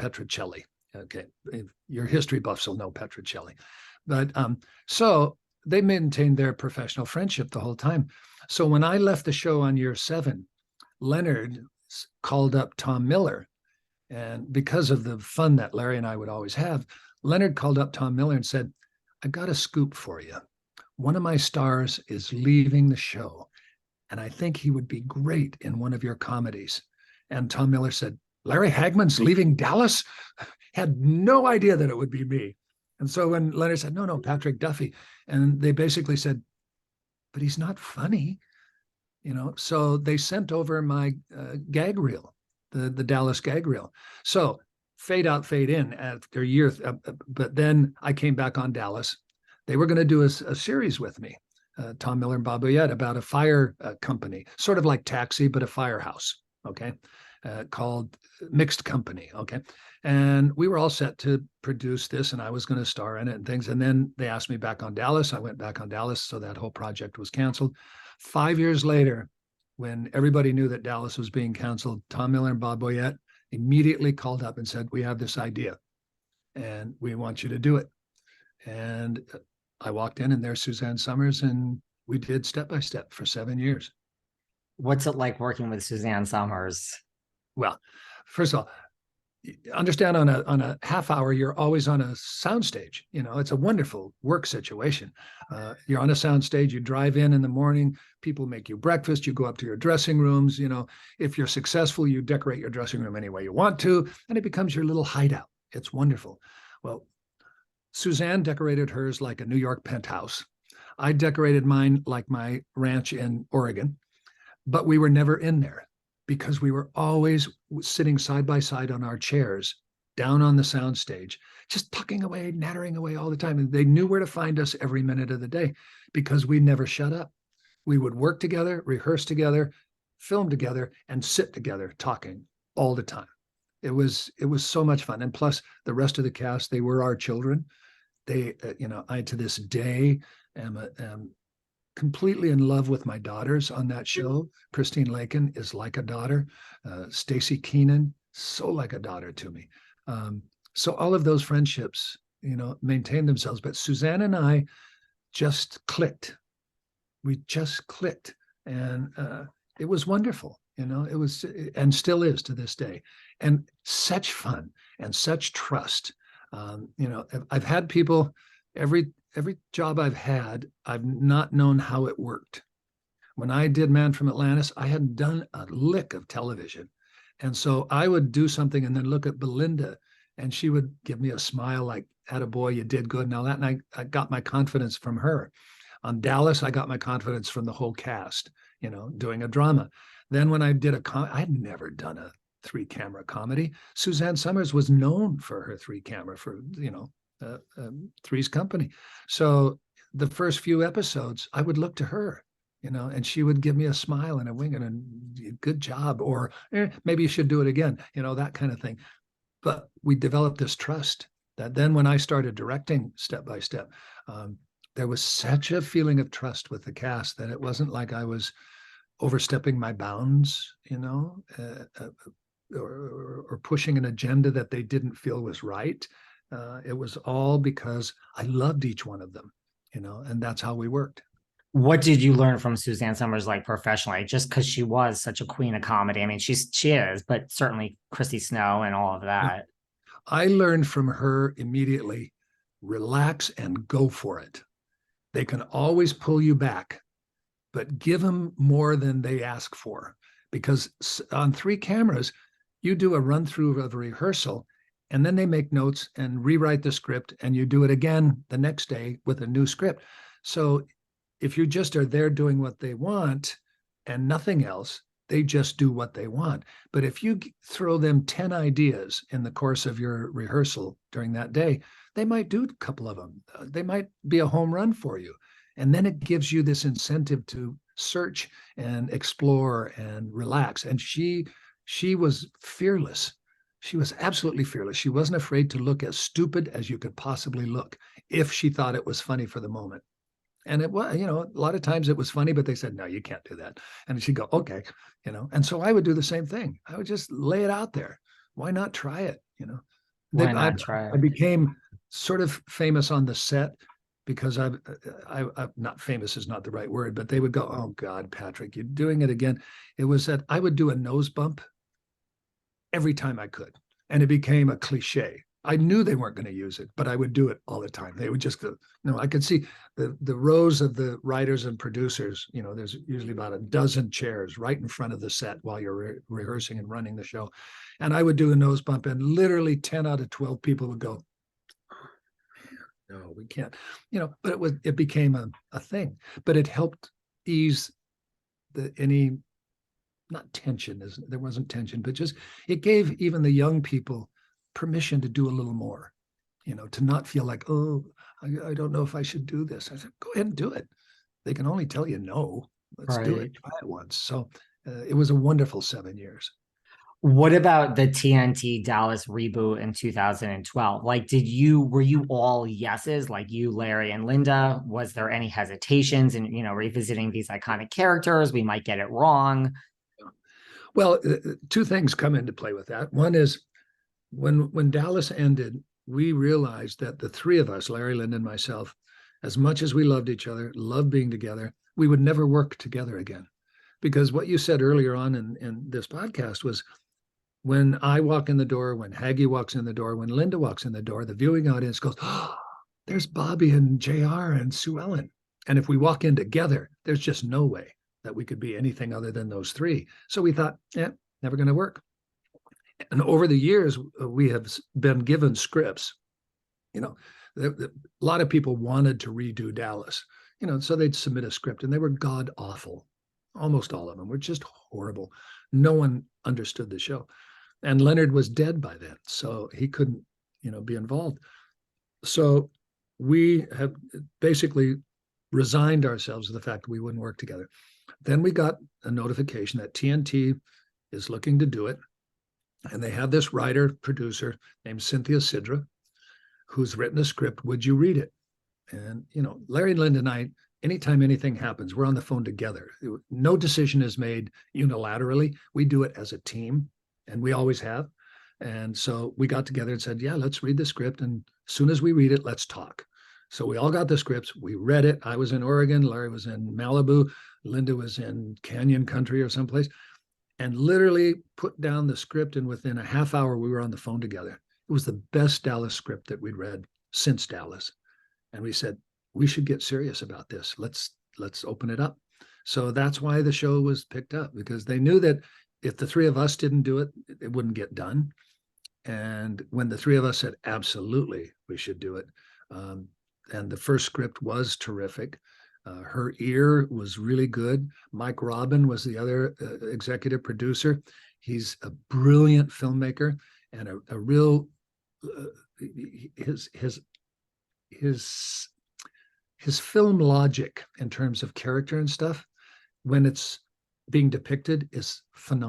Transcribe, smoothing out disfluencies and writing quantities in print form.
Petrocelli. Okay, your history buffs will know Petrocelli. But so they maintained their professional friendship the whole time. So when I left the show on year 7, Leonard called up Tom Miller. And because of the fun that Larry and I would always have, Leonard called up Tom Miller and said, "I got a scoop for you. One of my stars is leaving the show, and I think he would be great in one of your comedies." And Tom Miller said, "Larry Hagman's leaving Dallas?" Had no idea that it would be me. And so when Leonard said, "No, Patrick Duffy," and they basically said, "But he's not funny," so they sent over my gag reel, the Dallas gag reel. So fade out, fade in after a year. But then I came back on Dallas. They were going to do a series with me, Tom Miller and Bob Oyette, about a fire company, sort of like Taxi, but a firehouse, okay, called Mixed Company, okay. And we were all set to produce this, and I was going to star in it and things. And then they asked me back on Dallas. I went back on Dallas, so that whole project was canceled. 5 years later, when everybody knew that Dallas was being canceled, Tom Miller and Bob Oyette immediately called up and said, "We have this idea, and we want you to do it." And I walked in, and there's Suzanne Somers, and we did Step by Step for 7 years. What's it like working with Suzanne Somers? Well, first of all, understand on a half hour, you're always on a soundstage. It's a wonderful work situation. You're on a soundstage, you drive in the morning, people make you breakfast, you go up to your dressing rooms. If you're successful, you decorate your dressing room any way you want to, and it becomes your little hideout. It's wonderful. Well, Suzanne decorated hers like a New York penthouse. I decorated mine like my ranch in Oregon, but we were never in there, because we were always sitting side by side on our chairs down on the soundstage, just tucking away, nattering away all the time. And they knew where to find us every minute of the day, because we never shut up. We would work together, rehearse together, film together, and sit together talking all the time. It was so much fun. And plus the rest of the cast, they were our children. They, I to this day am completely in love with my daughters on that show. Christine Lakin is like a daughter. Stacy Keenan, so like a daughter to me. So all of those friendships, maintain themselves. But Suzanne and I just clicked. We just clicked. And it was wonderful. It was, and still is to this day. And such fun and such trust. I've had people, every job I've had, I've not known how it worked. When I did Man from Atlantis, I hadn't done a lick of television. And so I would do something and then look at Belinda, and she would give me a smile like, "Attaboy, you did good," and all that. And I got my confidence from her. On Dallas, I got my confidence from the whole cast, doing a drama. Then when I did I had never done a 3-camera comedy. Suzanne Somers was known for her 3-camera, for, Three's Company. So the first few episodes, I would look to her, and she would give me a smile and a wink and a good job, or maybe you should do it again, that kind of thing. But we developed this trust that then when I started directing Step by Step, there was such a feeling of trust with the cast that it wasn't like I was overstepping my bounds, or pushing an agenda that they didn't feel was right. It was all because I loved each one of them, and that's how we worked. What did you learn from Suzanne Somers, like professionally, just because she was such a queen of comedy? I mean, she is, but certainly Christy Snow and all of that. I learned from her immediately, relax and go for it. They can always pull you back, but give them more than they ask for. Because on 3 cameras, you do a run through of a rehearsal, and then they make notes and rewrite the script, and you do it again the next day with a new script. So if you just are there doing what they want and nothing else, they just do what they want. But if you throw them 10 ideas in the course of your rehearsal during that day, they might do a couple of them. They might be a home run for you. And then it gives you this incentive to search and explore and relax. And she was fearless. She was absolutely fearless. She wasn't afraid to look as stupid as you could possibly look if she thought it was funny for the moment. And it was, a lot of times it was funny, but they said, "No, you can't do that." And she'd go, "Okay," And so I would do the same thing. I would just lay it out there. Why not try it? you know. Why I not try? I became sort of famous on the set because I not famous is not the right word, but they would go, "Oh God, Patrick, you're doing it again." It was that I would do a nose bump every time I could, and it became a cliche. I knew they weren't going to use it, but I would do it all the time. They would just go, no, I could see the rows of the writers and producers. You know, there's usually about a dozen chairs right in front of the set while you're rehearsing and running the show. And I would do a nose bump, and literally 10 out of 12 people would go, no, we can't, you know, but it became a thing, but it helped ease any, not tension, is there wasn't tension, but just it gave even the young people permission to do a little more, you know, to not feel like, oh, I don't know if I should do this. I said, go ahead and do it. They can only tell you no. Let's do Right. it. Try it once. So it was a wonderful 7 years. What about the TNT Dallas reboot in 2012? Like, were you all yeses, like you, Larry, and Linda? Was there any hesitations in, revisiting these iconic characters? We might get it wrong. Well, two things come into play with that. One is when Dallas ended, we realized that the three of us, Larry, Linda, and myself, as much as we loved each other, loved being together, we would never work together again. Because what you said earlier on in this podcast was when I walk in the door, when Haggy walks in the door, when Linda walks in the door, the viewing audience goes, oh, there's Bobby and JR and Sue Ellen. And if we walk in together, there's just no way that we could be anything other than those three. So we thought, yeah, never going to work. And over the years, we have been given scripts. You know, a lot of people wanted to redo Dallas, you know, so they'd submit a script and they were god awful. Almost all of them were just horrible. No one understood the show. And Leonard was dead by then, so he couldn't, you know, be involved. So we have basically resigned ourselves to the fact that we wouldn't work together. Then we got a notification that TNT is looking to do it. And they have this writer producer named Cynthia Sidra, who's written a script. Would you read it? And, you know, Larry, Linda, and I, anytime anything happens, we're on the phone together. No decision is made unilaterally. We do it as a team, and we always have. And so we got together and said, yeah, let's read the script. And as soon as we read it, let's talk. So we all got the scripts. We read it. I was in Oregon. Larry was in Malibu. Linda was in Canyon Country or someplace. And literally put down the script. And within a half hour, we were on the phone together. It was the best Dallas script that we'd read since Dallas. And we said, we should get serious about this. Let's open it up. So that's why the show was picked up, because they knew that if the three of us didn't do it, it wouldn't get done. And when the three of us said, absolutely, we should do it. And the first script was terrific. Her ear was really good. Mike Robin was the other executive producer. He's a brilliant filmmaker and a real his film logic in terms of character and stuff when it's being depicted is phenomenal.